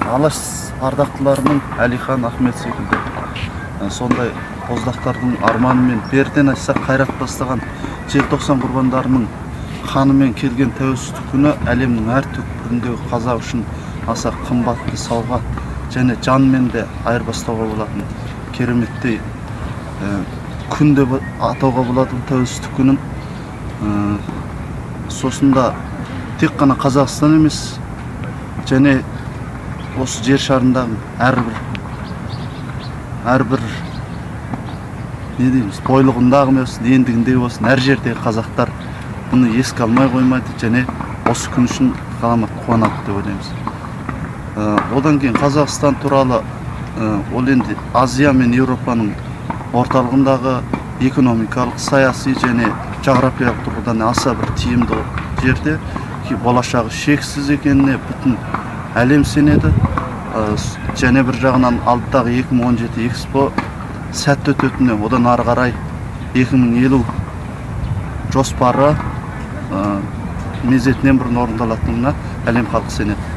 Алаш ардақтыларының Әлихан Ахмет секілді сондай боздақтардың арманымен берден айтсақ қайрат бастаған желтоқсан құрбандарының қанымен келген тәуелсіздік күні әлемнің әр түкпіріндегі қазақ үшін аса қымбатты сауға және жанмен де айырбастауға болатын кереметтей күн деп атауға болады тәуелсіздік күнін. Сосында тек қана Қазақстан емес, және осы жер шарындағы әрбір не дейміз, бойлығындағы болсын, ендігінде болсын, әр жердегі қазақтар бұны еске алмай қоймайды және осы күн үшін ғаламат қуанады деп ойлаймыз. Одан кейін Қазақстан туралы ол енді Азия мен Еуропаның орталығындағы экономикалық, саяси және жағрапиялық тұрғыдан аса бір тиімді жерде, болашағы шексіз екеніне бүтін әлем сенеді. Және бір жағынан алдыдағы 2017 экспо сәтті өтетініне, одан ары қарай 2050 жоспары мезетінен бұрын орындалатынына әлем халқы сенеді.